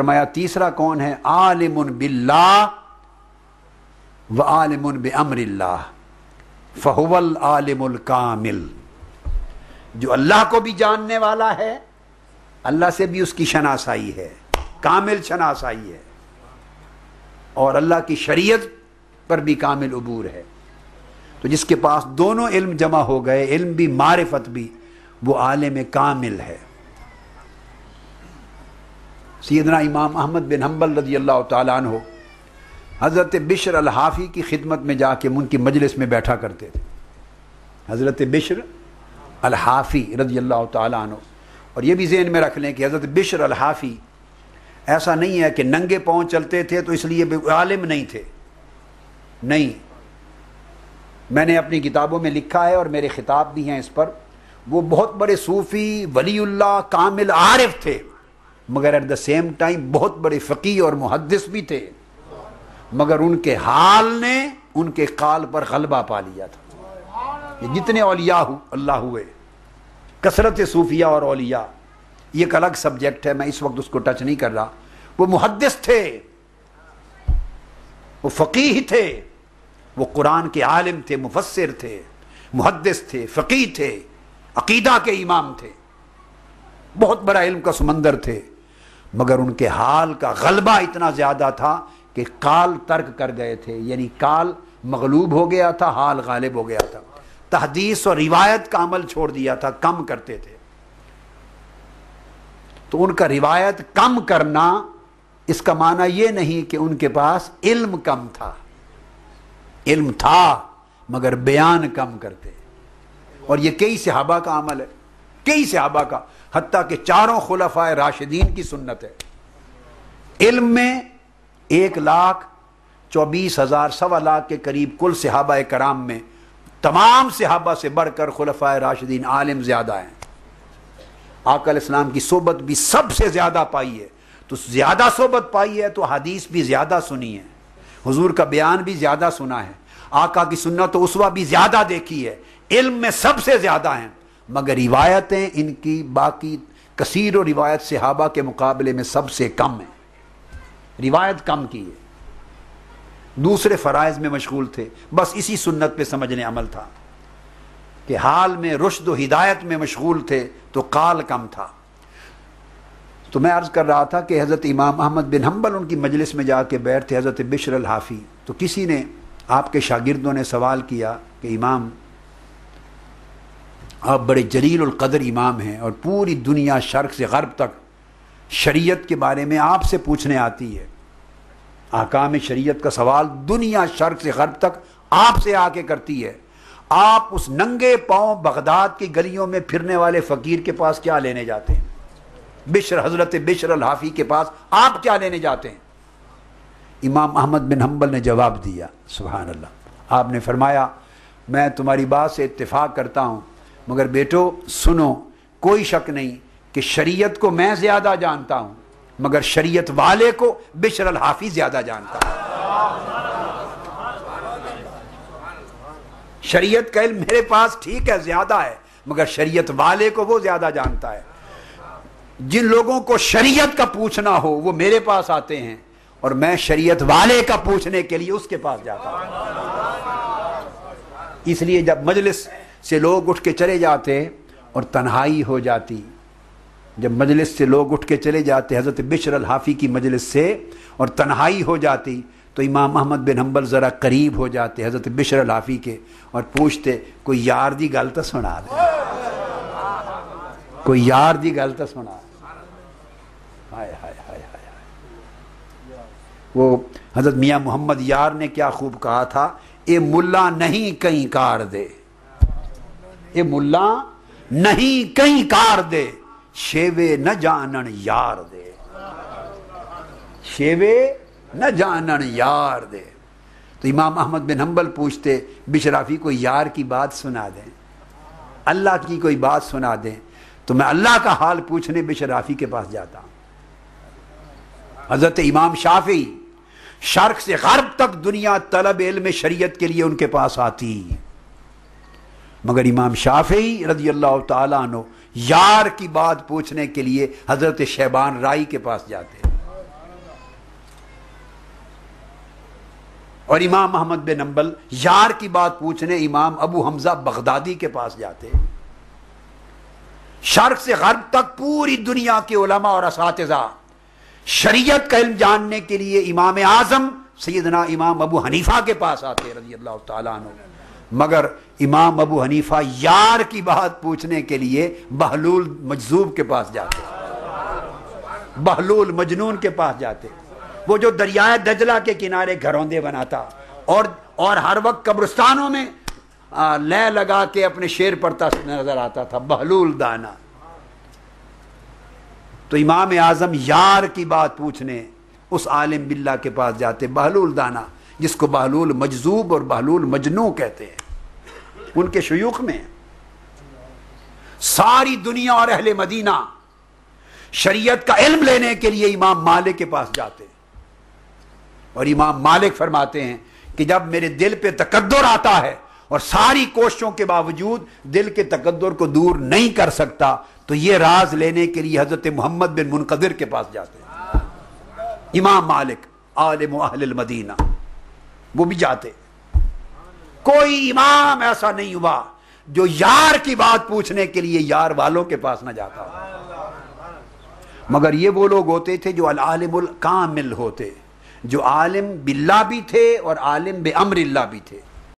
फरमाया तीसरा कौन है? आलिमुन बिल्लाह व आलिमुन बिअम्रिल्लाह फहुवल आलिमुल कामिल। जो अल्लाह को भी जानने वाला है, अल्लाह से भी उसकी शनासाई है, कामिल शनासाई है, और अल्लाह की शरीयत पर भी कामिल उबूर है। तो जिसके पास दोनों इल्म जमा हो गए, इल्म भी मारिफत भी, वो आलिम कामिल है। सैयदना इमाम अहमद बिन हम्बल रज़ी अल्लाह तआला अन्हु हज़रत बिश्र अल हाफ़ी की खिदमत में जाके उनकी मजलिस में बैठा करते थे। हज़रत बिश्र अल हाफ़ी रज़ी अल्लाह तआला अन्हु, और ये भी ज़हन में रख लें कि हज़रत बिश्र अल हाफ़ी ऐसा नहीं है कि नंगे पाँव चलते थे तो इसलिए आलिम नहीं थे। नहीं, मैंने अपनी किताबों में लिखा है और मेरे खिताब भी हैं इस पर, वो बहुत बड़े सूफ़ी वलीउल्लाह कामिल आरिफ थे, मगर एट द सेम टाइम बहुत बड़े फ़क़ीह और मुहद्दिस भी थे, मगर उनके हाल ने उनके काल पर गलबा पा लिया था। ये जितने औलिया अल्लाह हुए, कसरत सूफिया और औलिया, ये एक अलग सब्जेक्ट है, मैं इस वक्त उसको टच नहीं कर रहा। वो मुहद्दिस थे, वो फ़क़ीह थे, वो कुरान के आलिम थे, मुफस्सिर थे, मुहद्दिस थे, फ़क़ीह थे, अकीदा के इमाम थे, बहुत बड़ा इल्म का समंदर थे, मगर उनके हाल का गलबा इतना ज़्यादा था कि काल तर्क कर गए थे, यानी काल मगलूब हो गया था, हाल गालिब हो गया था। तहदीस और रिवायत का अमल छोड़ दिया था, कम करते थे। तो उनका रिवायत कम करना, इसका माना यह नहीं कि उनके पास इल्म कम था, इल्म था मगर बयान कम करते। और ये कई सहाबा का अमल है, कई सहाबा का, हत्ता कि चारों खुलफाए राशिदीन की सुन्नत है। इल्म में 1,24,000 सवा लाख के करीब कुल सहाबा कराम में तमाम सहाबा से बढ़कर खुलफाए राशिदीन आलिम ज्यादा हैं। आका इस्लाम की सोबत भी सबसे ज्यादा पाई है, तो ज्यादा सोबत पाई है तो हदीस भी ज्यादा सुनी है, हुजूर का बयान भी ज्यादा सुना है, आका की सुन्नत उसवा भी ज्यादा देखी है, इल्म में सबसे ज्यादा हैं, मगर रिवायतें इनकी बाकी कसीर और रिवायत सहाबा के मुकाबले में सबसे कम है, रिवायत कम की है। दूसरे फ़राइज़ में मशगूल थे, बस इसी सुन्नत पे समझने अमल था कि हाल में रुश्द व हिदायत में मशगूल थे तो काल कम था। तो मैं अर्ज़ कर रहा था कि हज़रत इमाम अहमद बिन हम्बल उनकी मजलिस में जाके बैठते, हज़रत बिश्र अल हाफ़ी, तो किसी ने, आपके शागिर्दों ने सवाल किया कि इमाम आप बड़े जलील उल क़द्र इमाम हैं और पूरी दुनिया शर्क़ से ग़र्ब तक शरीयत के बारे में आपसे पूछने आती है, आकाम शरीयत का सवाल दुनिया शर्क़ से ग़र्ब तक आपसे आके करती है, आप उस नंगे पाँव बगदाद की गलियों में फिरने वाले फ़कीर के पास क्या लेने जाते हैं? हज़रत बिश्र अल हाफ़ी के पास आप क्या लेने जाते हैं? इमाम अहमद बिन हम्बल ने जवाब दिया, सुभान अल्लाह, आपने फरमाया मैं तुम्हारी बात से इत्तेफाक करता हूँ, मगर बेटो सुनो, कोई शक नहीं कि शरीयत को मैं ज़्यादा जानता हूँ, मगर शरीयत वाले को बिश्र अल हाफ़ी ज़्यादा जानता है। शरीयत का इल्म मेरे पास ठीक है ज़्यादा है, मगर शरीयत वाले को वो ज़्यादा जानता है। जिन लोगों को शरीयत का पूछना हो वो मेरे पास आते हैं, और मैं शरीयत वाले का पूछने के लिए उसके पास जाता हूँ। इसलिए जब मजलिस से लोग उठ के चले जाते और तन्हाई हो जाती, जब मजलिस से लोग उठ के चले जाते हज़रत बिश्र अल हाफ़ी की मजलिस से और तन्हाई हो जाती, तो इमाम अहमद बिन हम्बल ज़रा करीब हो जाते हज़रत बिश्र अल हाफ़ी के और पूछते, कोई यार दी गल तो सुना दे, कोई यार दी गल तो सुना। हाय हाय हाय हाय, वो हज़रत मियाँ मोहम्मद यार ने क्या खूब कहा था, ए मुल्ला नहीं कहीं कार दे, ए मुल्ला नहीं कहीं कार दे, शेवे न जानन यार दे, शेवे न जानन यार दे। तो इमाम अहमद बिन हम्बल पूछते, बिशराफी कोई यार की बात सुना दें, अल्लाह की कोई बात सुना दें, तो मैं अल्लाह का हाल पूछने बिशराफी के पास जाता। हजरत इमाम शाफी शर्क से गर्ब तक दुनिया तलब इल्म शरीयत के लिए उनके पास आती, मगर इमाम शाफी रज़ी अल्लाह ताला अन्हु यार की बात पूछने के लिए हजरत शैबान राई के पास जाते। और इमाम मोहम्मद बिन हम्बल यार की बात पूछने इमाम अबू हमजा बगदादी के पास जाते। शर्क से गर्ब तक पूरी दुनिया के उलमा और असातिज़ा शरीयत का इल्म जानने के लिए इमाम आजम सैयदना इमाम अबू हनीफा के पास आते रज़ी अल्लाह तआला अन्हु। मगर इमाम अबू हनीफा यार की बात पूछने के लिए बहलूल मजजूब के पास जाते, बहलूल मजनून के पास जाते, वो जो दरियाए दजला के किनारे घरौंदे बनाता और हर वक्त कब्रिस्तानों में लय लगा के अपने शेर पढ़ता नजर आता था, बहलूल दाना। तो इमाम आजम यार की बात पूछने उस आलिम बिल्ला के पास जाते, बहलूल दाना, जिसको बहलूल मजजूब और बहलूल मजनू कहते हैं, उनके शयूख में। सारी दुनिया और अहले मदीना शरीयत का इल्म लेने के लिए इमाम मालिक के पास जाते, और इमाम मालिक फरमाते हैं कि जब मेरे दिल पे तकद्दुर आता है और सारी कोशिशों के बावजूद दिल के तकद्दुर को दूर नहीं कर सकता, तो ये राज लेने के लिए हजरत मोहम्मद बिन मुनकदिर के पास जाते हैं। इमाम मालिक आलिम अहल मदीना, वो भी जाते। कोई इमाम ऐसा नहीं हुआ जो यार की बात पूछने के लिए यार वालों के पास न जाता। मगर ये वो लोग होते थे जो अल आलिमुल कामिल होते, जो आलिम बिल्ला भी थे और आलिम बे अम्रिल्ला भी थे।